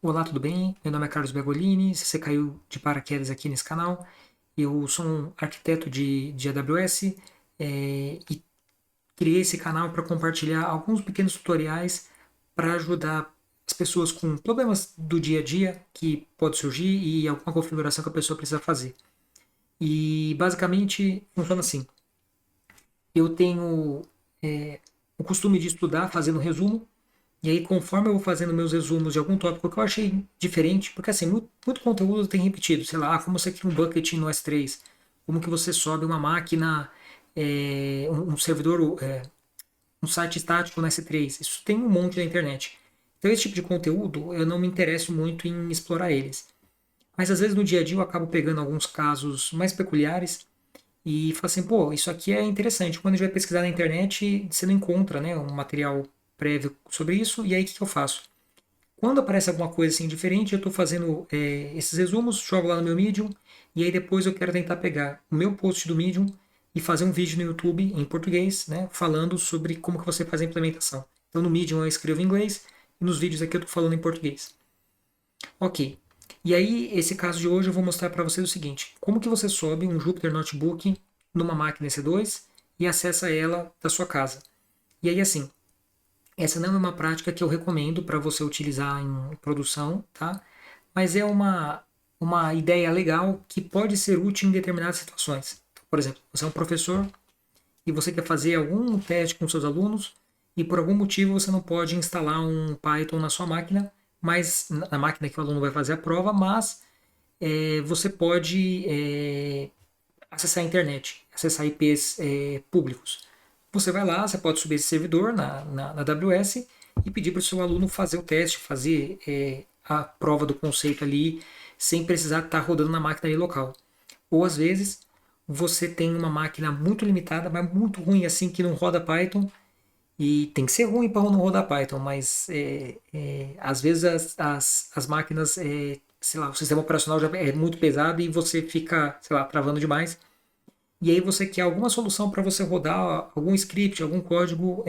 Olá, tudo bem? Meu nome é Carlos Bergolini. Se você caiu de paraquedas aqui nesse canal, eu sou um arquiteto de AWS e criei esse canal para compartilhar alguns pequenos tutoriais para ajudar as pessoas com problemas do dia a dia que pode surgir e alguma configuração que a pessoa precisa fazer. E basicamente funciona assim: eu tenho o costume de estudar fazendo resumo. E aí, conforme eu vou fazendo meus resumos de algum tópico que eu achei diferente, porque assim, muito conteúdo tem repetido, sei lá, como você cria um bucket no S3, como que você sobe uma máquina, um servidor, um site estático no S3, isso tem um monte na internet. Então, esse tipo de conteúdo, eu não me interesso muito em explorar eles. Mas às vezes no dia a dia eu acabo pegando alguns casos mais peculiares e falo assim, pô, isso aqui é interessante. Quando a gente vai pesquisar na internet, você não encontra, né, um material prévio sobre isso, e aí o que eu faço? Quando aparece alguma coisa assim diferente, eu estou fazendo esses resumos, jogo lá no meu Medium, e aí depois eu quero tentar pegar o meu post do Medium e fazer um vídeo no YouTube em português, né, falando sobre como que você faz a implementação. Então no Medium eu escrevo em inglês e nos vídeos aqui eu estou falando em português. Ok. E aí, esse caso de hoje eu vou mostrar para vocês o seguinte: como que você sobe um Jupyter Notebook numa máquina EC2 e acessa ela da sua casa. E aí, assim, essa não é uma prática que eu recomendo para você utilizar em produção, tá? Mas é uma ideia legal que pode ser útil em determinadas situações. Por exemplo, você é um professor e você quer fazer algum teste com seus alunos e por algum motivo você não pode instalar um Python na sua máquina, mas na máquina que o aluno vai fazer a prova, mas você pode acessar a internet, acessar IPs públicos. Você vai lá, você pode subir esse servidor na AWS e pedir para o seu aluno fazer o teste, fazer a prova do conceito ali, sem precisar estar rodando na máquina ali local. Ou às vezes você tem uma máquina muito limitada, mas muito ruim assim, que não roda Python, e tem que ser ruim para não rodar Python, mas às vezes as máquinas, sei lá, o sistema operacional já é muito pesado e você fica, sei lá, travando demais. E aí você quer alguma solução para você rodar algum script, algum código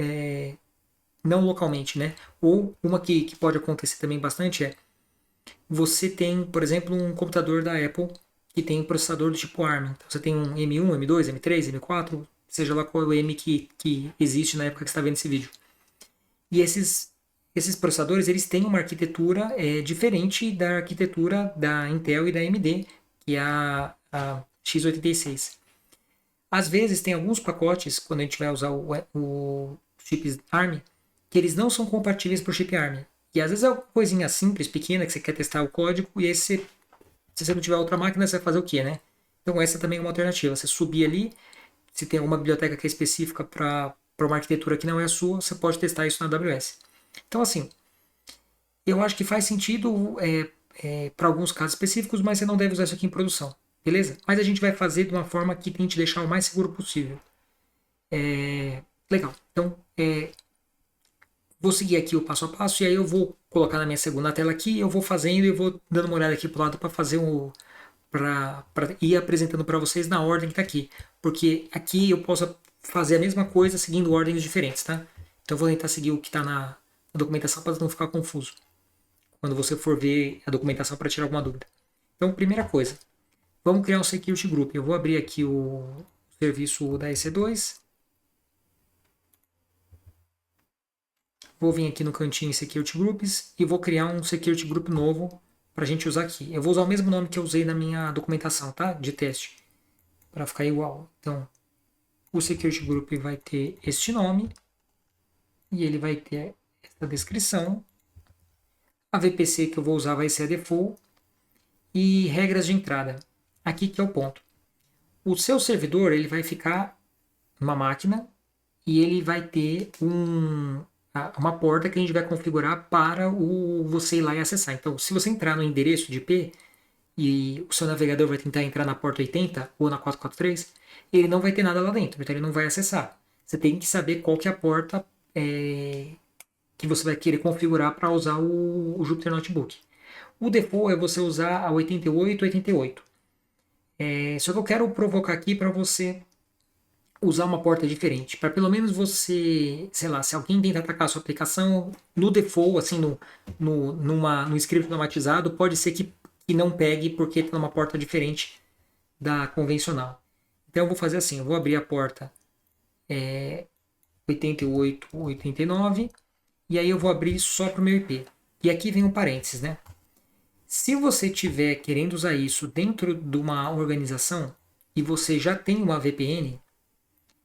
não localmente, né? Ou uma que pode acontecer também bastante é você tem, por exemplo, um computador da Apple que tem um processador do tipo ARM. Então você tem um M1, M2, M3, M4, seja lá qual é o M que existe na época que você está vendo esse vídeo. E esses processadores eles têm uma arquitetura diferente da arquitetura da Intel e da AMD, que é a x86. Às vezes tem alguns pacotes, quando a gente vai usar o chip ARM, que eles não são compatíveis para o chip ARM. E às vezes é uma coisinha simples, pequena, que você quer testar o código, e aí se você não tiver outra máquina, você vai fazer o quê, né? Então essa também é uma alternativa. Você subir ali, se tem alguma biblioteca que é específica para uma arquitetura que não é a sua, você pode testar isso na AWS. Então assim, eu acho que faz sentido para alguns casos específicos, mas você não deve usar isso aqui em produção. Beleza? Mas a gente vai fazer de uma forma que tente deixar o mais seguro possível. Legal. Então, vou seguir aqui o passo a passo e aí eu vou colocar na minha segunda tela aqui, eu vou fazendo e eu vou dando uma olhada aqui pro lado para fazer para ir apresentando para vocês na ordem que está aqui, porque aqui eu posso fazer a mesma coisa seguindo ordens diferentes, tá? Então eu vou tentar seguir o que está na documentação para não ficar confuso quando você for ver a documentação para tirar alguma dúvida. Então, primeira coisa, vamos criar um security group. Eu vou abrir aqui o serviço da EC2. Vou vir aqui no cantinho Security Groups e vou criar um Security Group novo para a gente usar aqui. Eu vou usar o mesmo nome que eu usei na minha documentação, tá? De teste, para ficar igual. Então, o Security Group vai ter este nome e ele vai ter essa descrição. A VPC que eu vou usar vai ser a default e regras de entrada. Aqui que é o ponto. O seu servidor ele vai ficar numa máquina e ele vai ter uma porta que a gente vai configurar para você ir lá e acessar. Então, se você entrar no endereço de IP e o seu navegador vai tentar entrar na porta 80 ou na 443, ele não vai ter nada lá dentro, então ele não vai acessar. Você tem que saber qual que é a porta que você vai querer configurar para usar o Jupyter Notebook. O default é você usar a 8888. Só que eu quero provocar aqui para você usar uma porta diferente, para pelo menos você, sei lá, se alguém tenta atacar a sua aplicação, no default, assim, no script automatizado, pode ser que não pegue porque está numa porta diferente da convencional. Então eu vou fazer assim, eu vou abrir a porta 8889 e aí eu vou abrir só para o meu IP. E aqui vem um parênteses, né? Se você estiver querendo usar isso dentro de uma organização e você já tem uma VPN,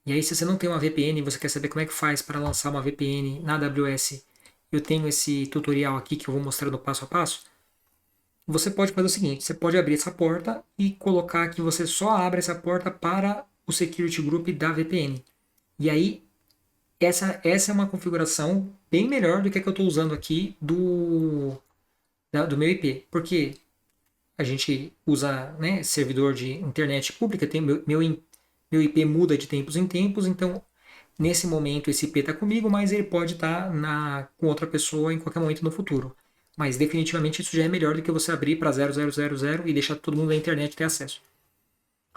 e aí se você não tem uma VPN e você quer saber como é que faz para lançar uma VPN na AWS, eu tenho esse tutorial aqui que eu vou mostrar no passo a passo. Você pode fazer o seguinte, você pode abrir essa porta e colocar que você só abre essa porta para o security group da VPN. E aí, essa é uma configuração bem melhor do que a que eu estou usando aqui do meu IP. Porque a gente usa, né, servidor de internet pública, tem meu IP muda de tempos em tempos, então nesse momento esse IP está comigo, mas ele pode estar com outra pessoa em qualquer momento no futuro. Mas definitivamente isso já é melhor do que você abrir para 0000 e deixar todo mundo na internet ter acesso.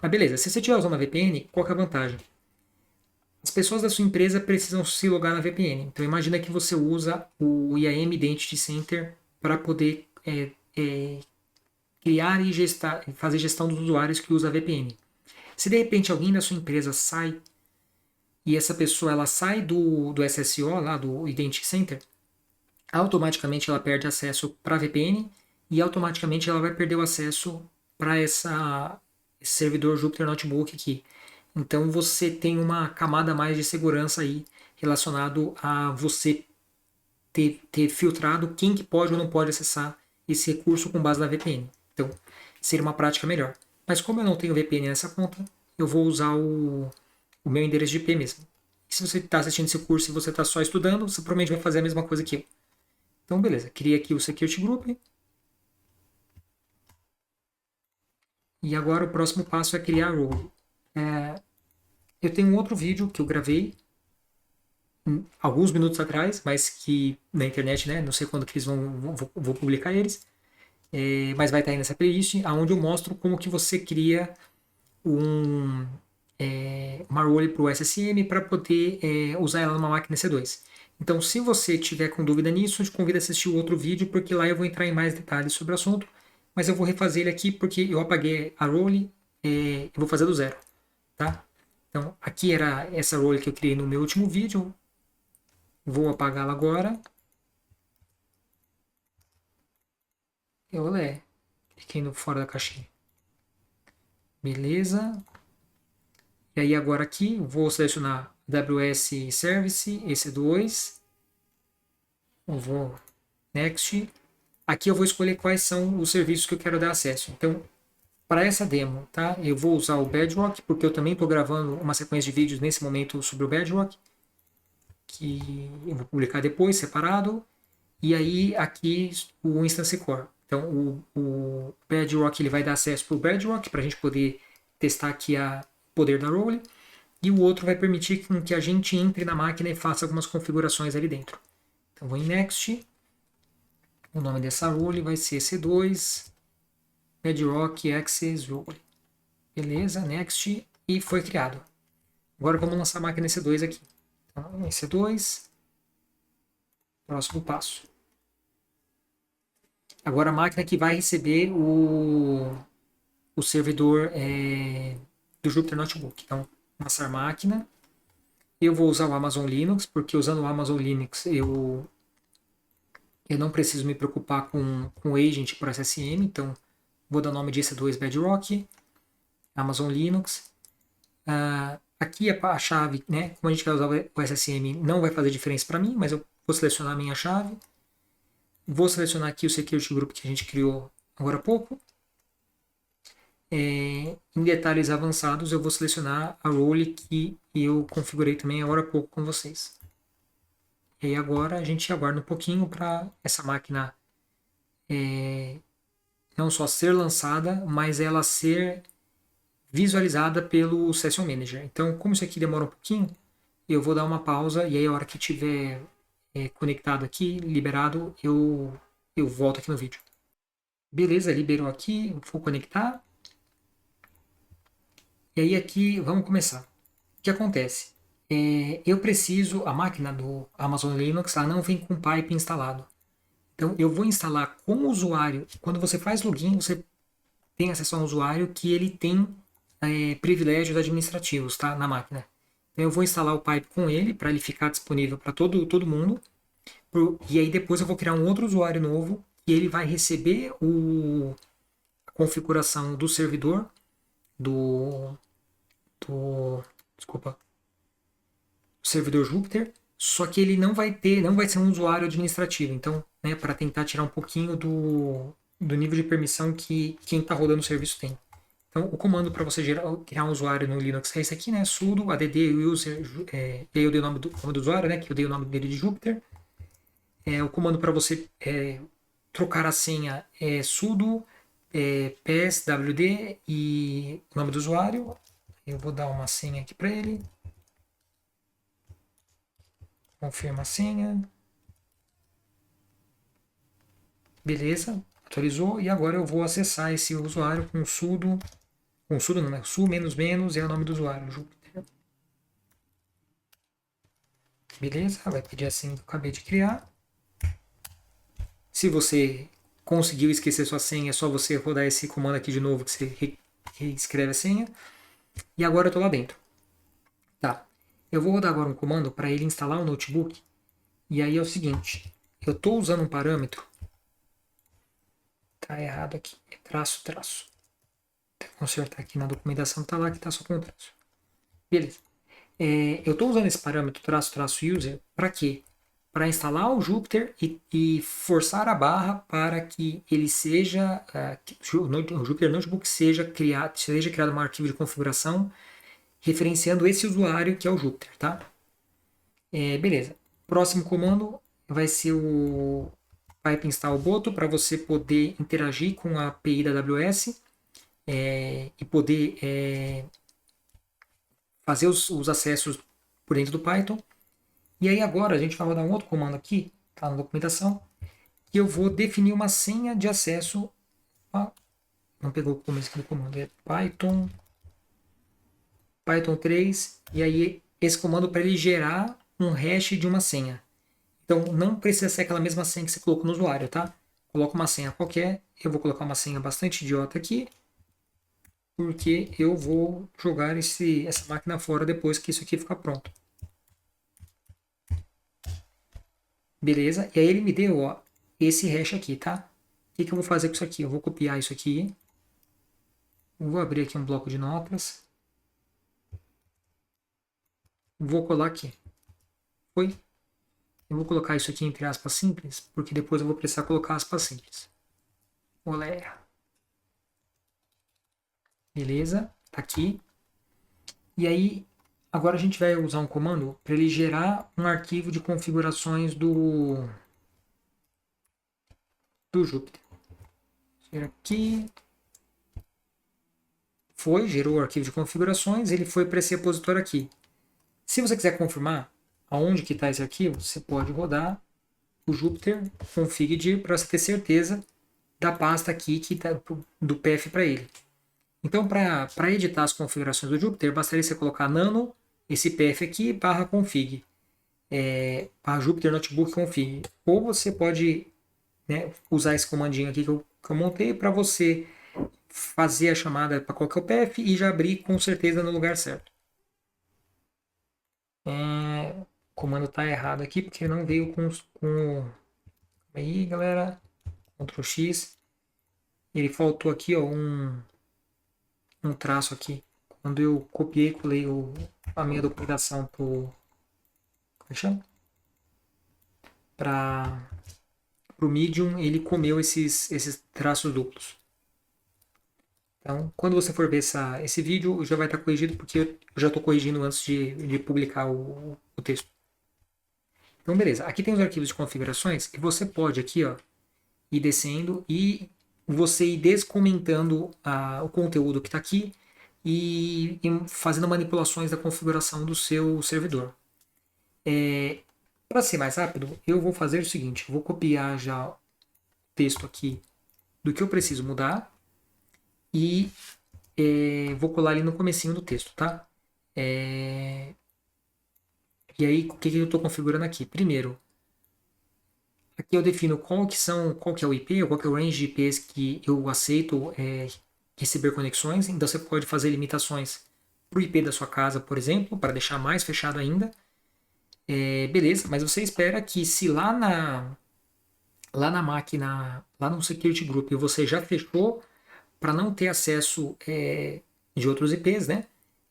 Mas beleza, se você estiver usando uma VPN, qual que é a vantagem? As pessoas da sua empresa precisam se logar na VPN. Então imagina que você usa o IAM Identity Center para poder criar e fazer gestão dos usuários que usam a VPN. Se de repente alguém da sua empresa sai e essa pessoa ela sai do SSO, lá do Identity Center, automaticamente ela perde acesso para a VPN e automaticamente ela vai perder o acesso para esse servidor Jupyter Notebook aqui. Então você tem uma camada a mais de segurança aí relacionado a você ter filtrado quem que pode ou não pode acessar esse recurso com base na VPN. Então seria uma prática melhor. Mas como eu não tenho VPN nessa conta, eu vou usar o meu endereço de IP mesmo. E se você está assistindo esse curso e você está só estudando, você provavelmente vai fazer a mesma coisa que eu. Então, beleza. Criei aqui o Security Group. E agora o próximo passo é criar a role. Eu tenho um outro vídeo que eu gravei alguns minutos atrás, mas que na internet, né? Não sei quando que eles vou publicar eles. Mas vai estar aí nessa playlist, onde eu mostro como que você cria uma role para o SSM para poder usar ela numa máquina C2. Então, se você tiver com dúvida nisso, eu te convido a assistir o outro vídeo, porque lá eu vou entrar em mais detalhes sobre o assunto, mas eu vou refazer ele aqui porque eu apaguei a role, eu vou fazer do zero, tá? Então, aqui era essa role que eu criei no meu último vídeo, vou apagá-la agora. Cliquei no fora da caixinha. Beleza. E aí agora aqui, vou selecionar AWS Service, EC2, eu vou Next. Aqui eu vou escolher quais são os serviços que eu quero dar acesso. Então, para essa demo, tá? Eu vou usar o Bedrock, porque eu também estou gravando uma sequência de vídeos nesse momento sobre o Bedrock, que eu vou publicar depois, separado. E aí aqui o Instance Core. Então o Bedrock ele vai dar acesso para o Bedrock para a gente poder testar aqui o poder da role. E o outro vai permitir que a gente entre na máquina e faça algumas configurações ali dentro. Então vou em Next. O nome dessa role vai ser C2 Bedrock Access Role. Beleza, Next. E foi criado. Agora vamos lançar a máquina EC2 aqui. Então, EC2. Próximo passo. Agora a máquina que vai receber o servidor do Jupyter Notebook. Então, lançar máquina. Eu vou usar o Amazon Linux, porque usando o Amazon Linux eu não preciso me preocupar com o agent por SSM. Então, vou dar o nome de EC2 Bedrock, Amazon Linux. Aqui a chave, né? Como a gente vai usar o SSM, não vai fazer diferença para mim, mas eu vou selecionar a minha chave. Vou selecionar aqui o Security Group que a gente criou agora há pouco. Em detalhes avançados, eu vou selecionar a role que eu configurei também agora há pouco com vocês. E aí agora a gente aguarda um pouquinho para essa máquina não só ser lançada, mas ela ser visualizada pelo Session Manager. Então, como isso aqui demora um pouquinho, eu vou dar uma pausa e aí a hora que tiver conectado aqui, liberado, eu volto aqui no vídeo. Beleza, liberou aqui, vou conectar. E aí aqui, vamos começar. O que acontece? Eu preciso, a máquina do Amazon Linux, ela não vem com pipe instalado. Então, eu vou instalar com o usuário. Quando você faz login, você tem acesso a um usuário que ele tem privilégios administrativos, tá, na máquina. Então, eu vou instalar o pipe com ele para ele ficar disponível para todo mundo. E aí depois eu vou criar um outro usuário novo e ele vai receber a configuração do servidor do, do desculpa, servidor Jupyter, só que ele não vai ser um usuário administrativo. Então, né, para tentar tirar um pouquinho do nível de permissão que quem está rodando o serviço tem. Então, o comando para você criar um usuário no Linux é esse aqui, né? Sudo add user, e aí eu dei o nome do usuário, né? Que eu dei o nome dele de Jupyter. O comando para você trocar a senha é sudo pswd e o nome do usuário. Eu vou dar uma senha aqui para ele. Confirma a senha. Beleza, atualizou. E agora eu vou acessar esse usuário com sudo não, né? Su menos menos é o nome do usuário, Jupyter. Beleza, vai pedir a senha que eu acabei de criar. Se você conseguiu esquecer sua senha, é só você rodar esse comando aqui de novo que você reescreve a senha. E agora eu estou lá dentro. Tá. Eu vou rodar agora um comando para ele instalar o notebook. E aí é o seguinte, eu estou usando um parâmetro. Tá errado aqui, é traço, traço. Vou consertar aqui na documentação, tá lá que tá só com traço. Beleza. Eu estou usando esse parâmetro traço, traço user para quê? Para instalar o Jupyter e forçar a barra para que ele seja, o Jupyter Notebook seja criado um arquivo de configuração referenciando esse usuário que é o Jupyter, tá? Beleza. Próximo comando vai ser o pipe install boto para você poder interagir com a API da AWS e poder fazer os acessos por dentro do Python. E aí agora a gente vai rodar um outro comando aqui, tá na documentação, que eu vou definir uma senha de acesso. Não pegou o começo do comando, é Python 3, e aí esse comando para ele gerar um hash de uma senha. Então não precisa ser aquela mesma senha que você colocou no usuário, tá? Coloca uma senha qualquer, eu vou colocar uma senha bastante idiota aqui, porque eu vou jogar essa máquina fora depois que isso aqui ficar pronto. Beleza? E aí ele me deu esse hash aqui, tá? O que eu vou fazer com isso aqui? Eu vou copiar isso aqui. Eu vou abrir aqui um bloco de notas. Vou colar aqui. Foi? Eu vou colocar isso aqui entre aspas simples, porque depois eu vou precisar colocar aspas simples. Olé. Beleza? Tá aqui. E aí, agora a gente vai usar um comando para ele gerar um arquivo de configurações do Jupyter. Gera aqui. Gerou o arquivo de configurações, ele foi para esse repositório aqui. Se você quiser confirmar aonde que está esse arquivo, você pode rodar o Jupyter config para você ter certeza da pasta aqui que tá do path para ele. Então, para editar as configurações do Jupyter, bastaria você colocar nano, esse path aqui, barra config, barra Jupyter Notebook config. Ou você pode, né, usar esse comandinho aqui que eu montei para você fazer a chamada para qualquer path e já abrir com certeza no lugar certo. O comando está errado aqui porque não veio com aí, galera, Ctrl X. Ele faltou aqui ó, um traço aqui. Quando eu copiei e colei a minha documentação como é que chama? Para o Medium, ele comeu esses traços duplos. Então, quando você for ver esse vídeo, já vai estar corrigido, porque eu já estou corrigindo antes de publicar o texto. Então, beleza. Aqui tem os arquivos de configurações, e você pode aqui ó, ir descendo e você ir descomentando o conteúdo que está aqui e fazendo manipulações da configuração do seu servidor. Para ser mais rápido, eu vou fazer o seguinte, eu vou copiar já o texto aqui do que eu preciso mudar e vou colar ali no comecinho do texto, tá? E aí, o que eu estou configurando aqui? Primeiro, aqui eu defino qual que é o IP, ou qual que é o range de IPs que eu aceito receber conexões. Então você pode fazer limitações para o IP da sua casa, por exemplo, para deixar mais fechado ainda. Beleza, mas você espera que se lá na máquina, lá no Security Group, você já fechou para não ter acesso de outros IPs, né?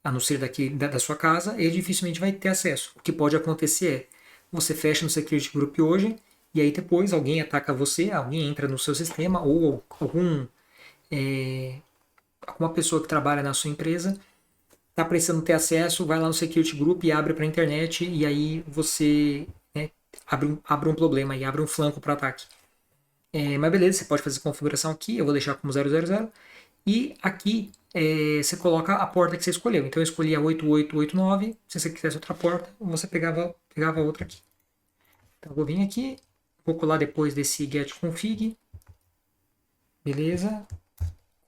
A não ser daqui da sua casa, ele dificilmente vai ter acesso. O que pode acontecer é você fecha no Security Group hoje e aí depois alguém ataca você, alguém entra no seu sistema ou alguma pessoa que trabalha na sua empresa está precisando ter acesso, vai lá no Security Group e abre para a internet e aí você abre um problema e abre um flanco para ataque. Mas beleza, você pode fazer configuração aqui, eu vou deixar como 000 e aqui você coloca a porta que você escolheu. Então eu escolhi a 8889, se você quisesse outra porta, você pegava outra aqui. Então eu vou vir aqui, vou colar depois desse get config, beleza,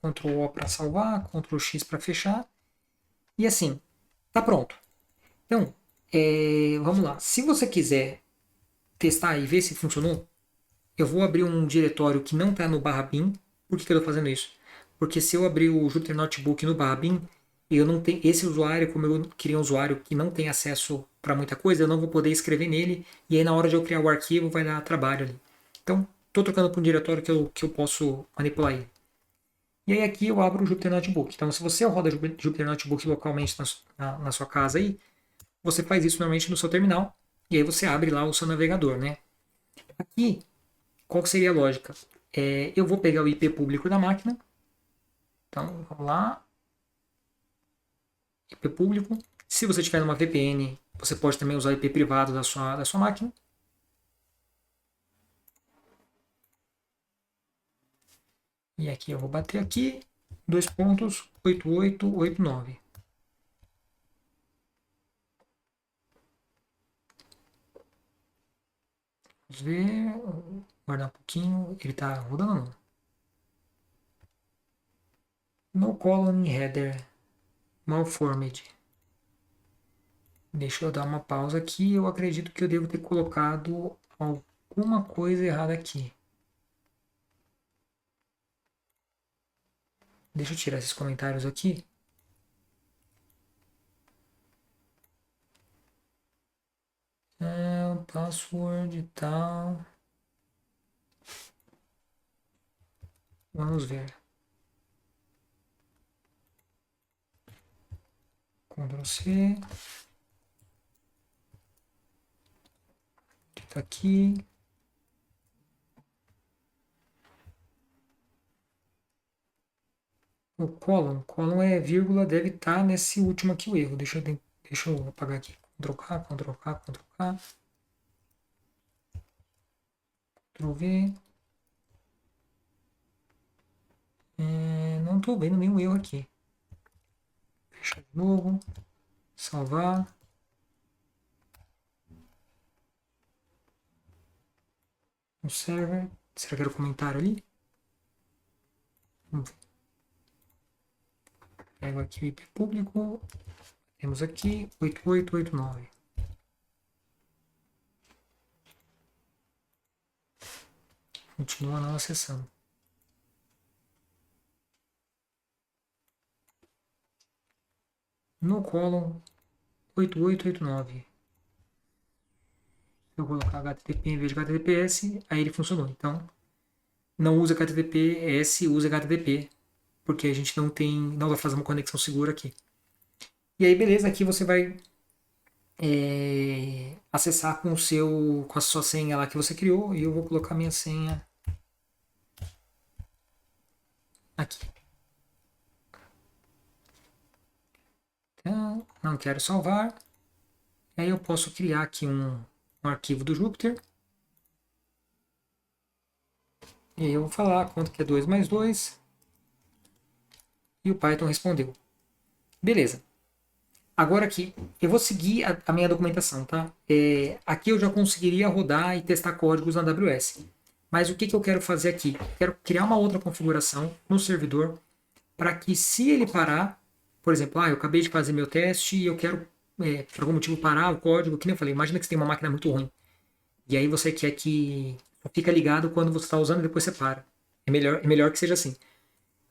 Ctrl O para salvar, Ctrl X para fechar, e assim, tá pronto. Então, vamos lá, se você quiser testar e ver se funcionou, eu vou abrir um diretório que não está no /bin. Por que eu estou fazendo isso? Porque se eu abrir o Jupyter Notebook no /bin, eu não tenho esse usuário, como eu criei um usuário que não tem acesso para muita coisa, eu não vou poder escrever nele, e aí na hora de eu criar o arquivo vai dar trabalho ali. Então, estou trocando para um diretório que eu posso manipular ele. E aí aqui eu abro o Jupyter Notebook. Então, se você roda Jupyter Notebook localmente na sua casa aí, você faz isso normalmente no seu terminal, e aí você abre lá o seu navegador, né? Aqui, qual seria a lógica? Eu vou pegar o IP público da máquina. Então, vamos lá. IP público. Se você tiver numa VPN, você pode também usar o IP privado da sua máquina. E aqui eu vou bater aqui, 2.8889. Vamos ver, guardar um pouquinho, ele está rodando ou não? No colon header, malformed. Deixa eu dar uma pausa aqui, eu acredito que eu devo ter colocado alguma coisa errada aqui. Deixa eu tirar esses comentários aqui. Password e tal. Vamos ver. Ctrl C. Tá aqui. O colon é vírgula, deve estar nesse último aqui o erro. Deixa eu apagar aqui. Ctrl K, Ctrl K, Ctrl K. Ctrl V. Não estou vendo nenhum erro aqui. Fechar de novo. Salvar. No server. Será que era o comentário ali? Vamos ver. Pego aqui o IP público. Temos aqui 8889. Continua não acessando. No colon 8889. Se eu colocar HTTP em vez de HTTPS, aí ele funcionou. Então, não usa HTTPS, usa HTTP, porque a gente não vai fazer uma conexão segura aqui. E aí, beleza, aqui você vai acessar com a sua senha lá que você criou, e eu vou colocar minha senha aqui. Então, não quero salvar. Aí eu posso criar aqui um arquivo do Jupyter. E aí eu vou falar quanto que é 2 mais 2. E o Python respondeu. Beleza. Agora aqui, eu vou seguir a minha documentação, tá? Aqui eu já conseguiria rodar e testar códigos na AWS. Mas o que eu quero fazer aqui? Eu quero criar uma outra configuração no servidor para que se ele parar, por exemplo, eu acabei de fazer meu teste e eu quero, por algum motivo, parar o código, que nem eu falei, imagina que você tem uma máquina muito ruim, e aí você quer que só fica ligado quando você está usando e depois você para. É melhor que seja assim.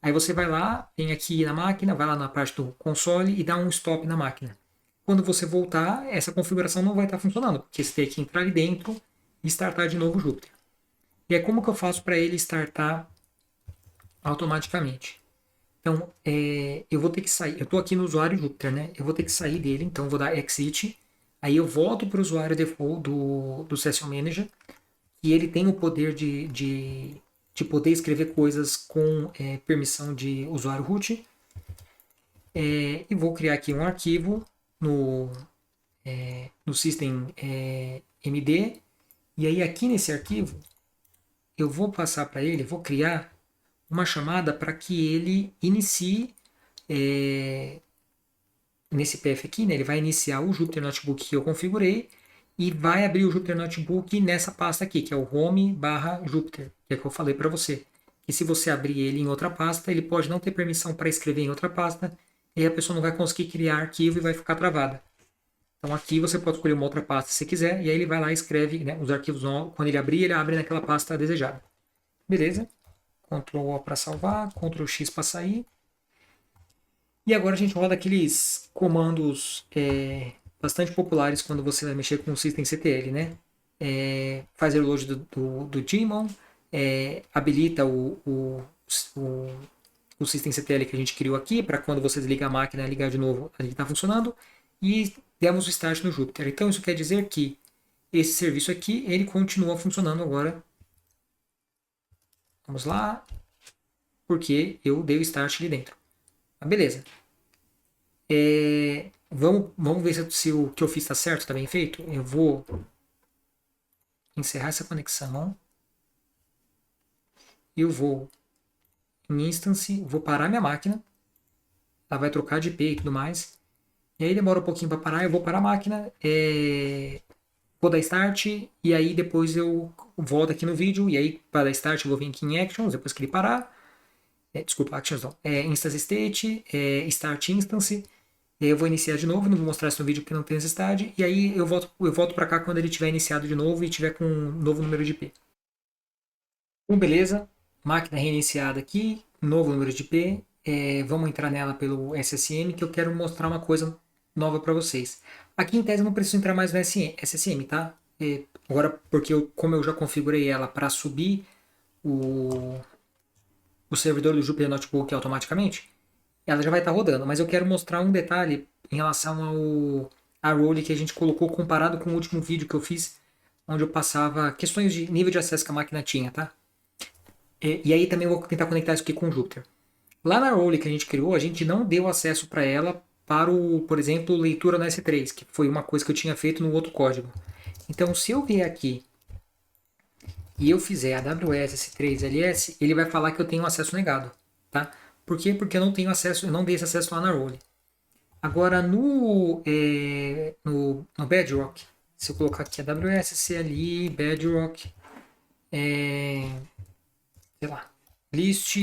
Aí você vai lá, vem aqui na máquina, vai lá na parte do console e dá um stop na máquina. Quando você voltar, essa configuração não vai estar funcionando, porque você tem que entrar ali dentro e startar de novo o Jupyter. E é como que eu faço para ele startar automaticamente? Então, eu vou ter que sair. Eu estou aqui no usuário Jupyter, né? Eu vou ter que sair dele, então eu vou dar exit. Aí eu volto para o usuário default do Session Manager, e ele tem o poder de poder escrever coisas com permissão de usuário root. E vou criar aqui um arquivo no system MD. E aí aqui nesse arquivo, eu vou passar para ele, vou criar uma chamada para que ele inicie nesse path aqui, né, ele vai iniciar o Jupyter Notebook que eu configurei e vai abrir o Jupyter Notebook nessa pasta aqui, que é o home/Jupyter, que é o que eu falei para você. E se você abrir ele em outra pasta, ele pode não ter permissão para escrever em outra pasta, e a pessoa não vai conseguir criar arquivo e vai ficar travada. Então aqui você pode escolher uma outra pasta se quiser, e aí ele vai lá e escreve, né, os arquivos novos. Quando ele abrir, ele abre naquela pasta desejada. Beleza? Ctrl O para salvar, Ctrl X para sair. E agora a gente roda aqueles comandos bastante populares quando você vai mexer com o systemctl, né? Fazer o load do daemon, habilita o systemctl que a gente criou aqui para quando você desliga a máquina ligar de novo, ele está funcionando, e demos o start no Jupyter. Então isso quer dizer que esse serviço aqui ele continua funcionando agora. Vamos lá, porque eu dei o start ali dentro. Beleza. Vamos ver se o que eu fiz está certo, está bem feito. Eu vou encerrar essa conexão. Eu vou em instance, vou parar minha máquina. Ela vai trocar de IP e tudo mais. E aí demora um pouquinho para parar. Eu vou parar a máquina. Vou dar start. E aí depois eu volto aqui no vídeo. E aí para dar start eu vou vir aqui em Actions. Depois que ele parar. Desculpa, Actions não. Instance State. Start Instance. E aí eu vou iniciar de novo, não vou mostrar isso no vídeo porque não tem necessidade. E aí eu volto para cá quando ele tiver iniciado de novo e tiver com um novo número de IP. Então, beleza. Máquina reiniciada aqui, novo número de IP. Vamos entrar nela pelo SSM que eu quero mostrar uma coisa nova para vocês. Aqui em tese eu não preciso entrar mais no SSM, tá? Agora, porque como eu já configurei ela para subir o servidor do Jupyter Notebook automaticamente, ela já vai estar rodando, mas eu quero mostrar um detalhe em relação a role que a gente colocou comparado com o último vídeo que eu fiz, onde eu passava questões de nível de acesso que a máquina tinha, tá? E aí também eu vou tentar conectar isso aqui com o Jupyter. Lá na role que a gente criou, a gente não deu acesso para ela para por exemplo, leitura no S3, que foi uma coisa que eu tinha feito no outro código. Então, se eu vier aqui e eu fizer AWS S3LS, ele vai falar que eu tenho acesso negado, tá? Por quê? Porque eu não tenho acesso, eu não dei esse acesso lá na role. Agora no Bedrock, se eu colocar aqui AWS CLI Bedrock, sei lá, list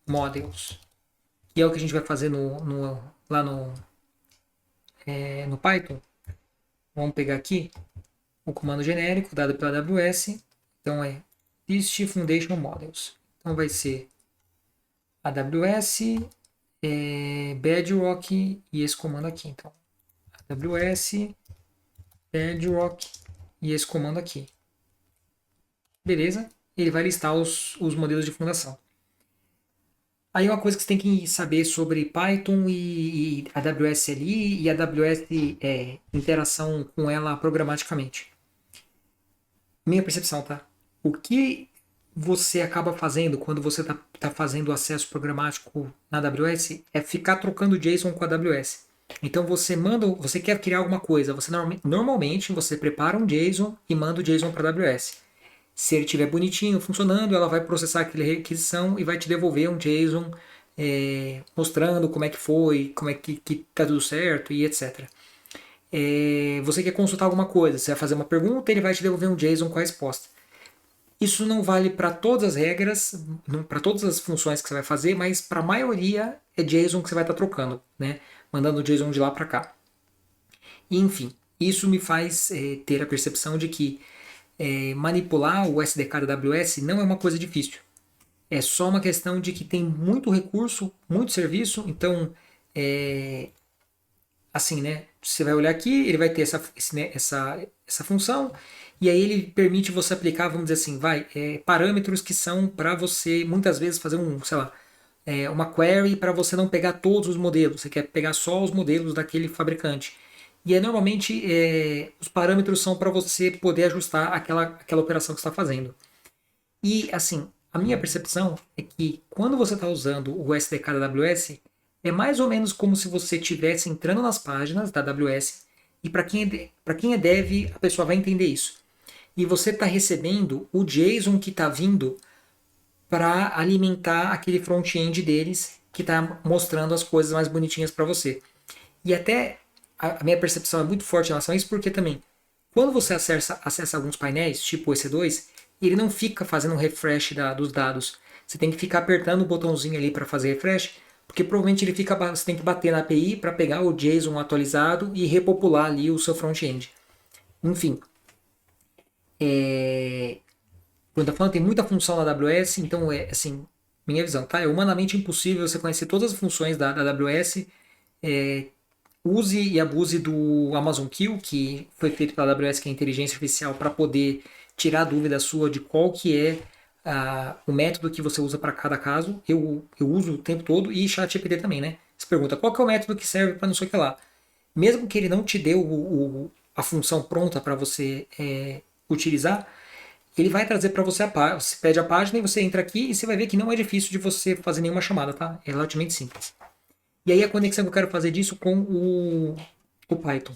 models, que é o que a gente vai fazer lá no Python. Vamos pegar aqui o comando genérico dado pela AWS. Então é list foundation models. Então vai ser AWS Bedrock e esse comando aqui. Então AWS Bedrock e esse comando aqui. Beleza? Ele vai listar os modelos de fundação. Aí uma coisa que você tem que saber sobre Python e AWS CLI e AWS interação com ela programaticamente. Minha percepção, tá? O que você acaba fazendo quando você tá fazendo acesso programático na AWS é ficar trocando JSON com a AWS. Então você quer criar alguma coisa, você normalmente você prepara um JSON e manda o JSON para a AWS. Se ele estiver bonitinho, funcionando, ela vai processar aquela requisição e vai te devolver um JSON mostrando como é que foi, como é que tá tudo certo e etc. Você quer consultar alguma coisa, você vai fazer uma pergunta, ele vai te devolver um JSON com a resposta. Isso não vale para todas as regras, para todas as funções que você vai fazer, mas para a maioria é JSON que você vai estar trocando, né? Mandando o JSON de lá para cá. E, enfim, isso me faz ter a percepção de que manipular o SDK da AWS não é uma coisa difícil. É só uma questão de que tem muito recurso, muito serviço, então assim, né? Você vai olhar aqui, ele vai ter essa função, e aí ele permite você aplicar, vamos dizer assim, parâmetros que são para você, muitas vezes, fazer sei lá, uma query para você não pegar todos os modelos, você quer pegar só os modelos daquele fabricante. E aí, normalmente, os parâmetros são para você poder ajustar aquela operação que você está fazendo. E, assim, a minha percepção é que quando você está usando o SDK da AWS, é mais ou menos como se você estivesse entrando nas páginas da AWS e para quem é dev, a pessoa vai entender isso. E você está recebendo o JSON que está vindo para alimentar aquele front-end deles que está mostrando as coisas mais bonitinhas para você. E até a minha percepção é muito forte em relação a isso, porque também, quando você acessa alguns painéis, tipo o EC2, ele não fica fazendo um refresh dos dados. Você tem que ficar apertando o botãozinho ali para fazer refresh, porque provavelmente você tem que bater na API para pegar o JSON atualizado e repopular ali o seu front-end. Enfim, quando tá falando, tem muita função na AWS, então é assim, minha visão, tá? É humanamente impossível você conhecer todas as funções da AWS. É, use e abuse do Amazon Q, que foi feito pela AWS, que é a inteligência artificial, para poder tirar a dúvida sua de qual que é o método que você usa para cada caso. Eu uso o tempo todo, e ChatGPT também, né? Você pergunta qual que é o método que serve para não sei o que lá. Mesmo que ele não te dê a função pronta para você utilizar, ele vai trazer para você você pede a página e você entra aqui e você vai ver que não é difícil de você fazer nenhuma chamada, tá? É relativamente simples. E aí a conexão que eu quero fazer disso com o Python.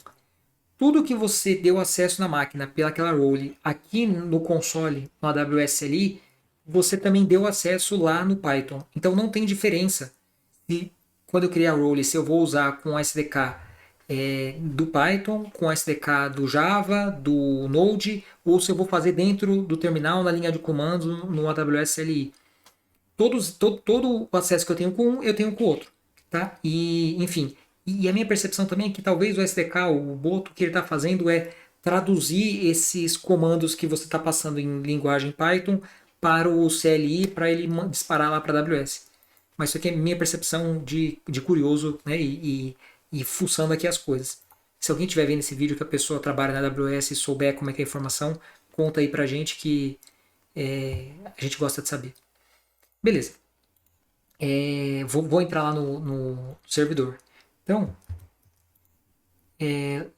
Tudo que você deu acesso na máquina pelaquela role aqui no console, no AWS ali, você também deu acesso lá no Python. Então não tem diferença se quando eu criar a role, se eu vou usar com o SDK do Python, com o SDK do Java, do Node, ou se eu vou fazer dentro do terminal na linha de comandos no AWS LI. Todo o acesso que eu tenho com um, eu tenho com o outro. Tá? E, enfim, e a minha percepção também é que talvez o SDK, o Boto, o que ele está fazendo é traduzir esses comandos que você está passando em linguagem Python para o CLI para ele disparar lá para a AWS. Mas isso aqui é minha percepção de curioso, né? E fuçando aqui as coisas. Se alguém estiver vendo esse vídeo que a pessoa trabalha na AWS e souber como é que é a informação, conta aí pra gente que a gente gosta de saber. Beleza. Vou entrar lá no servidor. Então,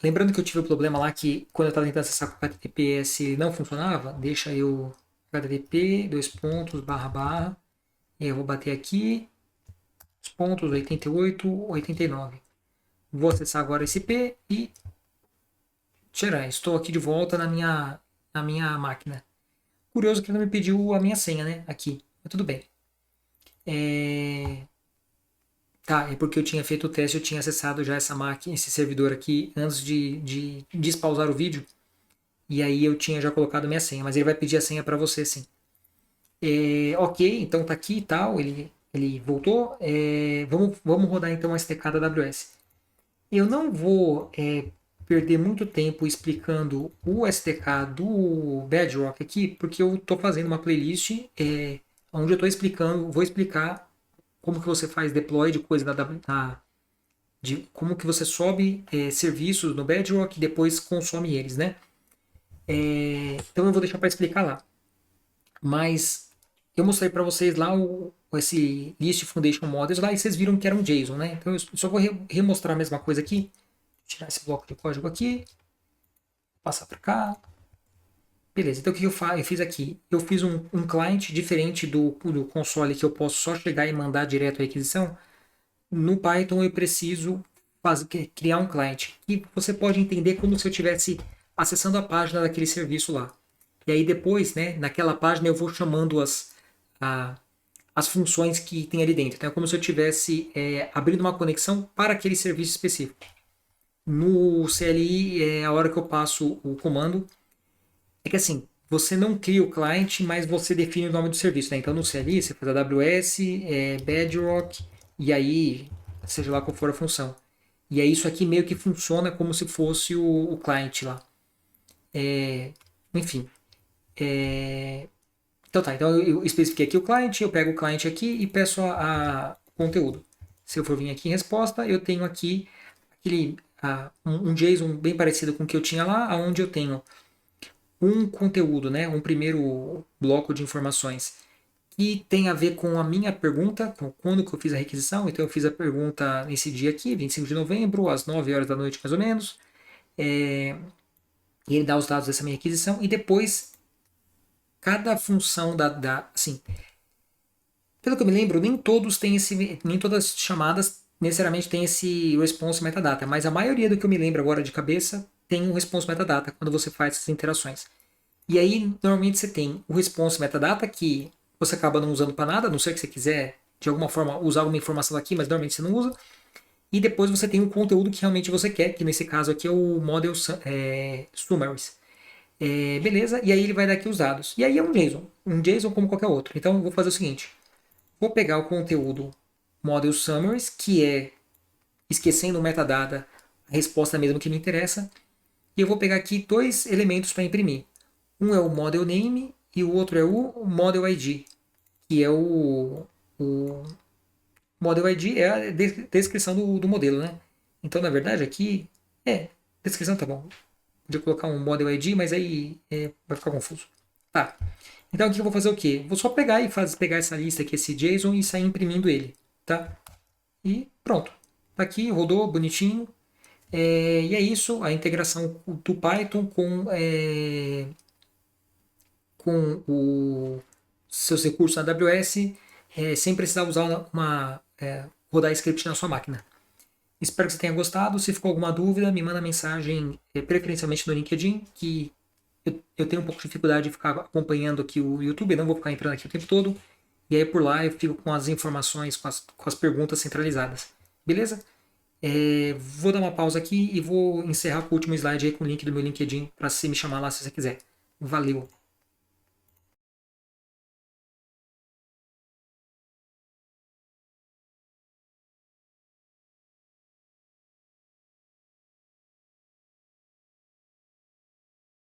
lembrando que eu tive o problema lá que quando eu estava tentando acessar com o HTTPS não funcionava, deixa eu http dois pontos barra barra, e eu vou bater aqui os pontos 88, 89. Vou acessar agora esse IP e tirar. Estou aqui de volta na minha máquina. Curioso que ele não me pediu a minha senha, né? Aqui, mas tudo bem. Tá, é porque eu tinha feito o teste, eu tinha acessado já essa máquina, esse servidor aqui, antes de despausar o vídeo. E aí eu tinha já colocado minha senha, mas ele vai pedir a senha para você, sim. Ok, então tá aqui e tal, ele voltou. Vamos rodar então o SDK da AWS. Eu não vou perder muito tempo explicando o SDK do Bedrock aqui, porque eu estou fazendo uma playlist onde eu estou explicando, vou explicar como que você faz deploy de coisa de como que você sobe serviços no Bedrock e depois consome eles, né? Então eu vou deixar para explicar lá. Mas eu mostrei para vocês lá esse list foundation models lá e vocês viram que era um JSON, né? Então eu só vou remostrar a mesma coisa aqui. Tirar esse bloco de código aqui, passar para cá. Beleza, então o que eu fiz aqui? Eu fiz um client diferente do console que eu posso só chegar e mandar direto a requisição. No Python eu preciso criar um client que você pode entender como se eu estivesse acessando a página daquele serviço lá. E aí depois, né, naquela página eu vou chamando as funções que tem ali dentro. Então é como se eu estivesse abrindo uma conexão para aquele serviço específico. No CLI é a hora que eu passo o comando. É que assim, você não cria o client, mas você define o nome do serviço, né? Então no CLI você faz AWS, Bedrock, e aí, seja lá qual for a função. E aí isso aqui meio que funciona como se fosse o client lá. Enfim. Então tá, então eu especifiquei aqui o client, eu pego o client aqui e peço a conteúdo. Se eu for vir aqui em resposta, eu tenho aqui um JSON bem parecido com o que eu tinha lá, onde eu tenho um conteúdo, né, um primeiro bloco de informações que tem a ver com a minha pergunta, com quando que eu fiz a requisição. Então eu fiz a pergunta nesse dia aqui, 25 de novembro, às 9 horas da noite mais ou menos. E ele dá os dados dessa minha requisição e depois cada função assim, pelo que eu me lembro, nem todas as chamadas necessariamente têm esse response metadata, mas a maioria do que eu me lembro agora de cabeça tem um response metadata quando você faz essas interações. E aí, normalmente você tem o response metadata que você acaba não usando para nada, a não ser que você quiser de alguma forma usar alguma informação aqui, mas normalmente você não usa. E depois você tem o conteúdo que realmente você quer, que nesse caso aqui é o model summaries. Beleza, e aí ele vai dar aqui os dados. E aí é um JSON como qualquer outro. Então eu vou fazer o seguinte: vou pegar o conteúdo model summaries, que é esquecendo o metadata, a resposta mesmo que me interessa, e eu vou pegar aqui dois elementos para imprimir. Um é o model name e o outro é o model ID, que é o model ID é a descrição do modelo, né? Então, na verdade, aqui descrição tá bom. Podia colocar um model ID, mas aí vai ficar confuso. Tá. Então aqui eu vou fazer o quê? Vou só pegar pegar essa lista aqui, esse JSON e sair imprimindo ele, tá? E pronto. Tá aqui, rodou bonitinho. E é isso, a integração do Python com os seus recursos na AWS, sem precisar usar rodar script na sua máquina. Espero que você tenha gostado. Se ficou alguma dúvida, me manda mensagem, preferencialmente no LinkedIn, que eu tenho um pouco de dificuldade de ficar acompanhando aqui o YouTube, não vou ficar entrando aqui o tempo todo. E aí por lá eu fico com as informações, com as perguntas centralizadas. Beleza? Vou dar uma pausa aqui e vou encerrar com o último slide aí com o link do meu LinkedIn para você me chamar lá se você quiser. Valeu!